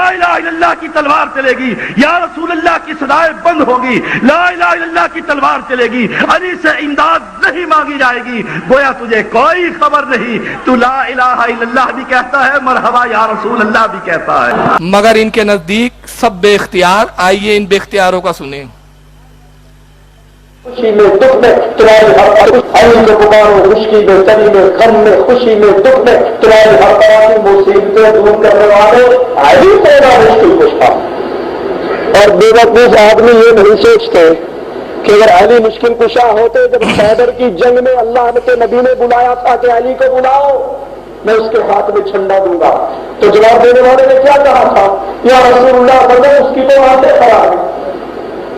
الہ الا اللہ کی تلوار چلے گی، یا رسول اللہ کی صدائیں بند ہوگی، لا الہ الا اللہ کی تلوار چلے گی، علی سے امداد نہیں مانگی جائے گی، گویا تجھے کوئی خبر نہیں، تو لا الہ الا اللہ بھی کہتا ہے، مرحبا یا رسول اللہ بھی کہتا ہے، مگر ان کے نزدیک سب بے اختیار۔ آئیے ان بے اختیاروں کا سنیں۔ خوشی میں دکھ میں تمہاری ہر علی کو پکارو، مشکل میں تری میں غم میں خوشی میں دکھ میں تمہاری ہر طرح کی مصیبتیں دور کرنے والے علی تیرا مشکل کشا۔ اور بے وقوف آدمی یہ نہیں سوچتے کہ اگر علی مشکل کشا ہوتے، جب خیبر کی جنگ میں اللہ کے نبی نے بلایا تھا کہ علی کو بلاؤ، میں اس کے ہاتھ میں جھنڈا دوں گا، تو جواب دینے والے نے کیا کہا تھا؟ یا رسول اللہ بندہ اس کی تو آنکھیں خراب ہے،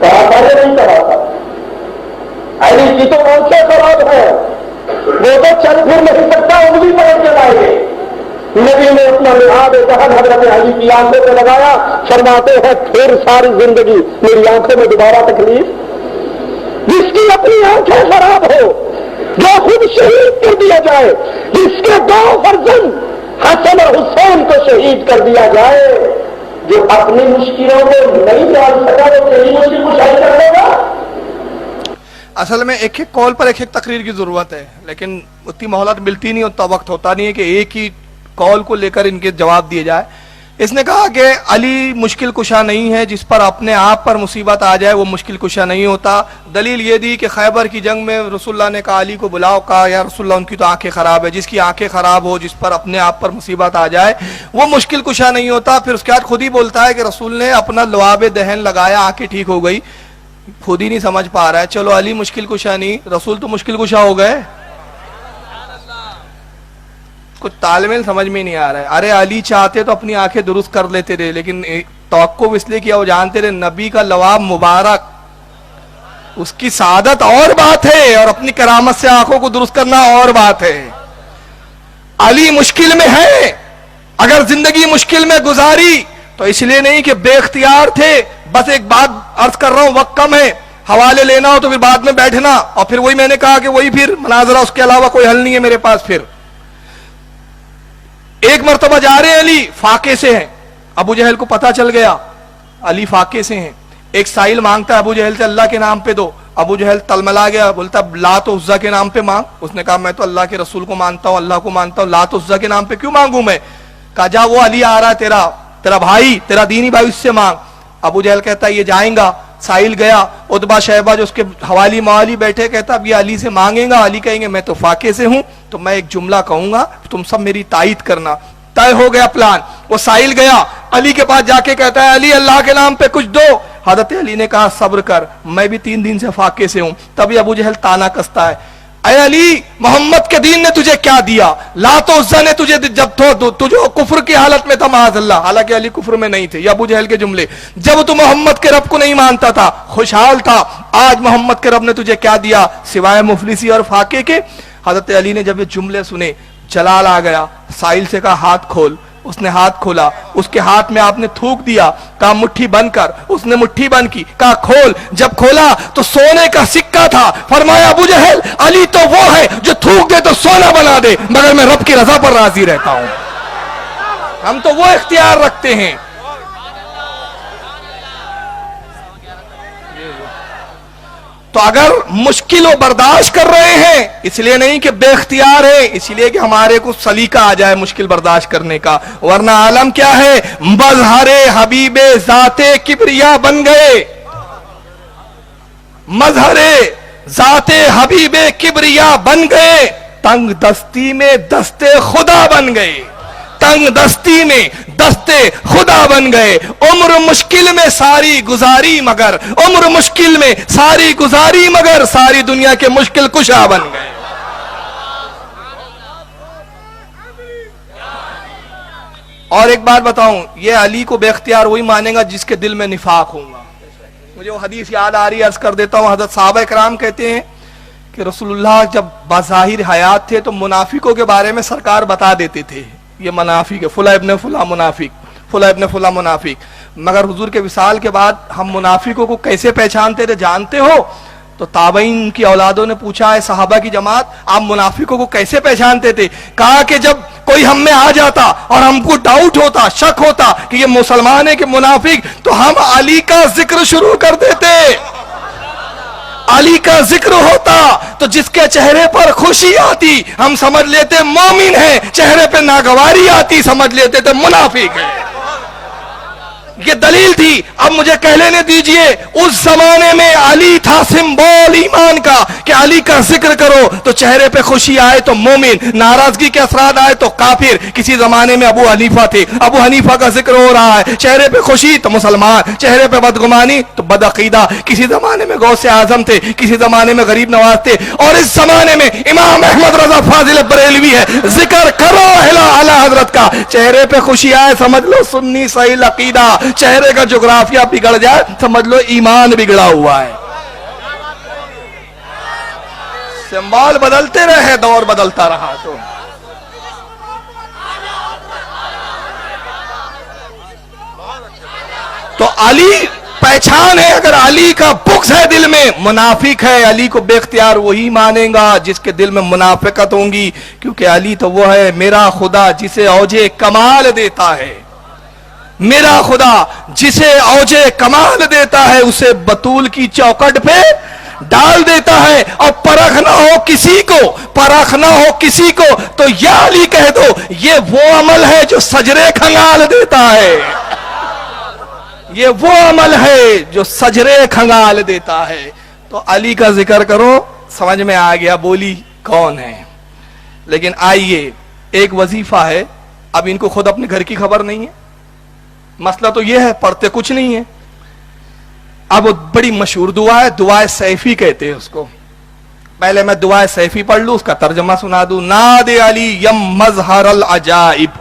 کہا تھا یا نہیں کہا تھا؟ علی کی تو آنکھیں خراب ہے، وہ تو چل پھر نہیں سکتا، انگلی پکڑ کے لائے گے۔ نبی نے اپنا لحاظ دہن حضرت علی کی آنکھوں پہ لگایا، فرماتے ہیں پھر ساری زندگی میری آنکھوں میں دوبارہ تکلیف؟ جس کی اپنی آنکھیں خراب ہو، جو خود شہید کر دیا جائے، جس کے دو فرزند حسن اور حسین کو شہید کر دیا جائے، جو اپنی مشکلوں کو نہیں جان سکا وہ تیری مشکل کشائی کر لے گا۔ اصل میں ایک ایک کال پر ایک ایک تقریر کی ضرورت ہے، لیکن اتنی مہلت ملتی نہیں، اتنا وقت ہوتا نہیں ہے کہ ایک ہی کال کو لے کر ان کے جواب دیے جائے۔ اس نے کہا کہ علی مشکل کشا نہیں ہے، جس پر اپنے آپ پر مصیبت آ جائے وہ مشکل کشا نہیں ہوتا۔ دلیل یہ دی کہ خیبر کی جنگ میں رسول اللہ نے کہا علی کو بلاؤ، کہا یا رسول اللہ ان کی تو آنکھیں خراب ہے، جس کی آنکھیں خراب ہو، جس پر اپنے آپ پر مصیبت آ جائے وہ مشکل کشا نہیں ہوتا۔ پھر اس کے بعد خود ہی بولتا ہے کہ رسول نے اپنا لعاب دہن لگایا، آنکھیں ٹھیک ہو گئی، خود ہی نہیں سمجھ پا رہا ہے۔ چلو علی مشکل کشا نہیں، رسول تو مشکل کشا ہو گئے۔ کچھ تال میل سمجھ میں نہیں آ رہا ہے۔ ارے علی چاہتے تو اپنی آنکھیں درست کر لیتے رہے، لیکن توقف اس لیے کیا، وہ جانتے رہے نبی کا لعاب مبارک، اس کی سعادت اور بات ہے، اور اپنی کرامت سے آنکھوں کو درست کرنا اور بات ہے۔ علی مشکل میں ہے، اگر زندگی مشکل میں گزاری تو اس لیے نہیں کہ بے اختیار تھے۔ بس ایک بات عرض کر رہا ہوں، وقت کم ہے، حوالے لینا ہو تو پھر بعد میں بیٹھنا، اور پھر وہی میں نے کہا کہ وہی پھر مناظرہ، اس کے علاوہ کوئی حل نہیں ہے میرے پاس۔ پھر ایک مرتبہ جا رہے ہیں، علی فاقے سے ہیں، ابو جہل کو پتا چل گیا علی فاقے سے ہیں۔ ایک سائل مانگتا ہے ابو جہل سے اللہ کے نام پہ دو، ابو جہل تلملا گیا، بولتا لات و عزا کے نام پہ مانگ۔ اس نے کہا میں تو اللہ کے رسول کو مانتا ہوں، اللہ کو مانتا ہوں، لات و عزا کے نام پہ کیوں مانگوں میں؟ کہا جا وہ علی آ رہا ہے تیرا بھائی، تیرا دینی بھائی، اس سے مانگ۔ ابو جہل کہتا ہے یہ جائیں گا، سائل گیا، عتبہ شیبہ جو اس کے حوالی موالی بیٹھے، کہتا اب یہ علی سے مانگیں گا، علی کہیں گے میں تو فاقے سے ہوں، تو میں ایک جملہ کہوں گا تم سب میری تائید کرنا۔ طے ہو گیا پلان۔ وہ سائل گیا، علی کے پاس جا کے کہتا ہے علی اللہ کے نام پہ کچھ دو۔ حضرت علی نے کہا صبر کر، میں بھی 3 دن سے فاقے سے ہوں۔ تبھی ابو جہل تانا کستا ہے، اے علی محمد کے دین نے تجھے کیا دیا؟ لات و عزا نے تجھے جب تجھے کفر کی حالت میں تھا معاذ اللہ، حالانکہ علی کفر میں نہیں تھے، یہ ابو جہل کے جملے، جب تو محمد کے رب کو نہیں مانتا تھا خوشحال تھا، آج محمد کے رب نے تجھے کیا دیا سوائے مفلسی اور فاقے کے؟ حضرت علی نے جب یہ جملے سنے جلال آ گیا، سائل سے کہا ہاتھ کھول۔ اس نے ہاتھ کھولا، اس کے ہاتھ میں آپ نے تھوک دیا، کہا مٹھی بند کر، اس نے مٹھی بند کی، کہا کھول۔ جب کھولا تو سونے کا سکہ تھا۔ فرمایا ابو جہل علی تو وہ ہے جو تھوک دے تو سونا بنا دے، مگر میں رب کی رضا پر راضی رہتا ہوں۔ ہم تو وہ اختیار رکھتے ہیں۔ تو اگر مشکل و برداشت کر رہے ہیں، اس لیے نہیں کہ بے اختیار ہے، اس لیے کہ ہمارے کو سلیقہ آ جائے مشکل برداشت کرنے کا، ورنہ عالم کیا ہے، مظہر حبیب ذات کبریا بن گئے، مظہر ذات حبیب کبریا بن گئے، تنگ دستی میں دستے خدا بن گئے، تنگ دستی میں دستے خدا بن گئے۔ عمر مشکل میں ساری گزاری مگر، عمر مشکل میں ساری گزاری مگر، ساری دنیا کے مشکل کشا بن گئے۔ اور ایک بات بتاؤں، یہ علی کو بے اختیار وہی مانے گا جس کے دل میں نفاق ہوگا۔ مجھے وہ حدیث یاد آ رہی ہے، عرض کر دیتا ہوں۔ حضرت صحابہ کرام کہتے ہیں کہ رسول اللہ جب بظاہر حیات تھے تو منافقوں کے بارے میں سرکار بتا دیتے تھے، یہ منافق ہے، فلاں ابن فلاں منافق، فلاں ابن فلاں منافق۔ مگر حضور کے وصال کے بعد ہم منافقوں کو کیسے پہچانتے تھے جانتے ہو؟ तो ताबईन की औलादों ने पूछा है सहाबा की जमात, आप मुनाफिकों को कैसे पहचानते थे? कहा कि जब कोई हम में आ जाता और हमको डाउट होता, शक होता कि ये मुसलमान है कि मुनाफिक, तो हम अली का जिक्र शुरू कर देते। अली का जिक्र होता तो जिसके चेहरे पर खुशी आती हम समझ लेते मोमिन है, चेहरे पे नागवारी आती समझ लेते थे मुनाफिक है। ये दलील थी। अब मुझे कह लेने दीजिए, उस जमाने में अली था सिंबल ईमान का कि अली का जिक्र करो तो चेहरे पे खुशी आए तो मोमिन, नाराजगी के असरात आए तो काफिर। किसी जमाने में अबू हनीफा थे, अबू हनीफा का जिक्र हो रहा है, चेहरे पे खुशी तो मुसलमान, चेहरे पे बदगुमानी तो बदअकीदा। किसी जमाने में गौसे आजम थे, किसी जमाने में गरीब नवाज थे, और इस जमाने में इमाम अहमद रजा फाजिल बरेलवी है। जिक्र करो आला हजरत का, चेहरे पे खुशी आए समझ लो सुन्नी सही अकीदा, चेहरे का जोग्राफिया बिगड़ जाए समझ लो ईमान बिगड़ा हुआ है। सिंबल बदलते रहे, दौर बदलता रहा तो अली पहचान है। अगर अली का बुग़्ज़ है दिल में, मुनाफिक है, अली को बेख्तियार वही मानेगा जिसके दिल में मुनाफिकत होंगी, क्योंकि अली तो वो है मेरा खुदा जिसे औजे कमाल देता है। मेरा खुदा जिसे औजे कमाल देता है उसे बतूल की चौखट पे डाल देता है। और परख ना हो किसी को, परख ना हो किसी को तो या अली कह दो, ये वो अमल है जो सजरे खंगाल देता है। ये वो अमल है जो सजरे खंगाल देता है। तो अली का जिक्र करो, समझ में आ गया बोली कौन है। लेकिन आइए, एक वजीफा है, अब इनको खुद अपने घर की खबर नहीं है। मसला तो यह है पढ़ते कुछ नहीं है। अब बड़ी मशहूर दुआ है, दुआ सैफी कहते हैं उसको। पहले मैं दुआ सैफी पढ़ लूं, उसका तर्जमा सुना दूं। नादे अली यम मजहर अल अजाइब।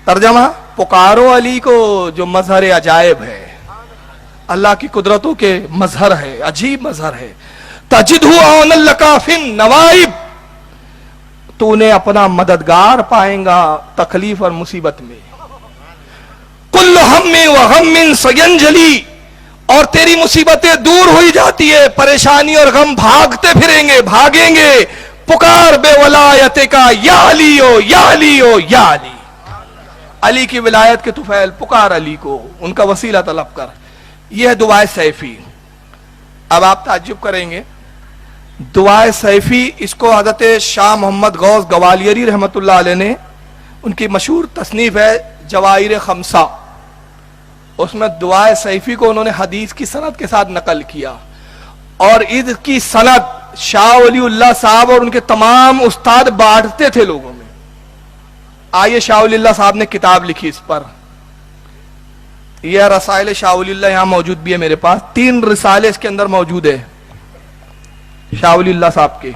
तर्जमा, पुकारो अली को जो मजहर अजाइब है, अल्लाह की कुदरतों के मजहर है, अजीब मजहर है। तजिदहु औनल लकाफिन नवाइब, तूने अपना मददगार पाएगा तकलीफ और मुसीबत में। कुल्लु हम्मिन व गम्मिन सयंजली, और तेरी मुसीबतें दूर हुई जाती है, परेशानी और गम भागते फिरेंगे, भागेंगे। पुकार बेवलायते का या अली हो, या अली हो, या अली। अली की विलायत के तुफैल, पुकार अली को, उनका वसीला तलब कर। यह है दुआ सैफी। अब आप ताज्जुब करेंगे, दुआ सैफी इसको हजरत शाह मोहम्मद गौस गवालियरी रहमतुल्लाह अलैह ने, उनकी मशहूर तसनीफ है जवाहिर खमसा, उसमें दुआ सैफी को उन्होंने हदीस की सनद के साथ नकल किया। और इसकी सनद शाह वलीउल्लाह साहब और उनके तमाम उस्ताद बांटते थे लोगों में। आइए, शाह वलीउल्लाह साहब ने किताब लिखी इस पर। यह रसाइल शाह वलीउल्लाह यहां मौजूद भी है मेरे पास, 3 रिसाले इसके अंदर मौजूद है शाह वलीउल्लाह साहब के।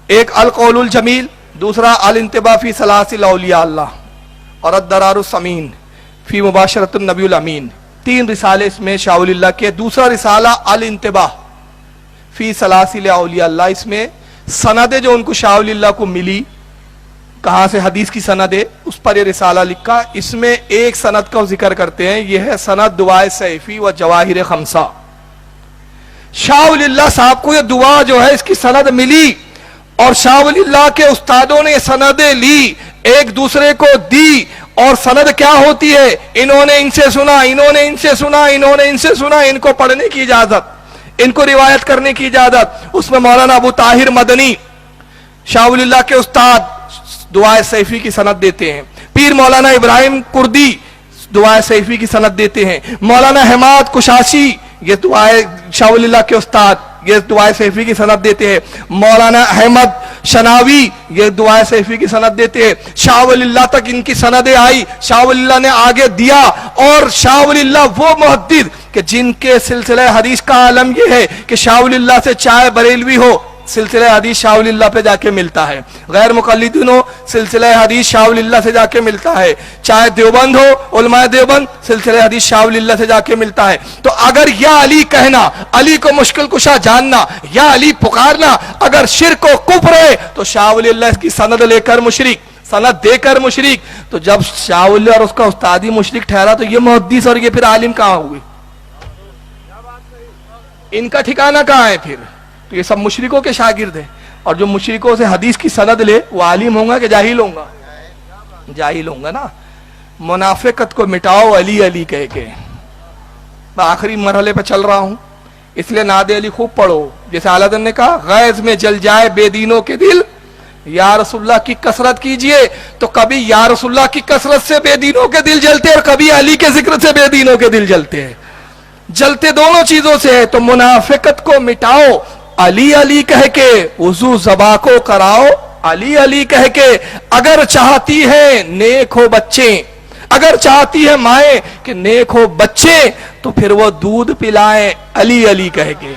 एक अल कौलुल जमील, दूसरा अल इंतिबा फी सलासिल औलिया अल्लाह और अद-दरारुस समीन फी मुबाशरतुन नबीउल अमीन। 3 रिसाले इसमें शाह वलीउल्लाह के। दूसरा रिसाला अल इंतिबा फी सलासिल औलिया अल्लाह, इसमें सनदे जो उनको शाह वलीउल्लाह को मिली, कहां से हदीस की सनद है, उस पर यह रिसाला लिखा। इसमें एक सनद का जिक्र करते हैं, यह है सनद दुआ सैफी व जवाहिर खमसा। शाह वलीउल्लाह साहब को यह दुआ जो है इसकी सनद मिली, और शाह वलीउल्लाह के उस्तादों ने सनदें ली, एक दूसरे को दी। और सनद क्या होती है, इन्होंने इनसे सुना, इन्होंने इनसे सुना, इन्होंने इनसे सुना, इनको पढ़ने की इजाजत, इनको रिवायत करने की इजाजत। उसमें मौलाना अबू ताहिर मदनी शाह वलीउल्लाह के उस्ताद दुआ सैफी की सनद देते हैं। पीर मौलाना इब्राहिम कुर्दी दुआ सैफी की सनद देते हैं। मौलाना हमाद कुशाशी ये दुआ शाह वलीउल्लाह के उस्ताद ये दुआ सैफी की सनद देते हैं। मौलाना अहमद शनावी ये दुआ सैफी की सनद देते हैं। शाह वलीउल्लाह तक इनकी सनदें आई, शाह वलीउल्लाह ने आगे दिया। और शाह वलीउल्लाह वो मुहद्दिस कि जिनके सिलसिले हदीस का आलम यह है कि शाह वलीउल्लाह से चाहे बरेलवी हो, सिलसिले हदीस शाह वलीउल्लाह पे जाके मिलता है। गैर मुकल्लिदीन हो, सिलसिले हदीस शाह वलीउल्लाह से जाके मिलता है। चाहे देवबंद हो, उलमाए देवबंद, सिलसिले हदीस शाह वलीउल्लाह से जाके मिलता है। तो अगर या अली कहना, अली को मुश्किल कुशा जानना, या अली पुकारना अगर शिर्क व कुफ्र है, तो शाह वलीउल्लाह इसकी सनद लेकर मुशरिक, सनद देकर मुशरिक। तो जब शाह वलीउल्लाह और उसका उस्तादी मुशरिक ठहरा, तो ये मुहद्दिस और ये फिर आलिम कहां हुए? इनका ठिकाना कहाँ है फिर? तो ये सब मुशरिकों के शागिर्द हैं, और जो मुशरिकों से हदीस की सनद ले वो आलिम होगा कि जाहिल होगा? जाहिल होगा ना। मुनाफिकत को मिटाओ अली अली कह के। मैं आखिरी मरहले पे चल रहा हूं, इसलिए नादे अली खूब पढ़ो। जैसे आलादन ने कहा, गैज में जल जाए बेदीनों के दिल, या रसूलुल्लाह की कसरत कीजिए, तो कभी या रसूलुल्लाह की कसरत से बेदीनों के दिल जलते हैं और कभी अली के जिक्र से बेदीनों के दिल जलते हैं। जलते दोनों चीजों से है। तो मुनाफिकत को मिटाओ अली अली कह के, वुजू ज़बा को कराओ अली अली कह के। अगर चाहती है नेक हो बच्चे, अगर चाहती है माए कि नेक हो बच्चे, तो फिर वो दूध पिलाएं अली अली कह के।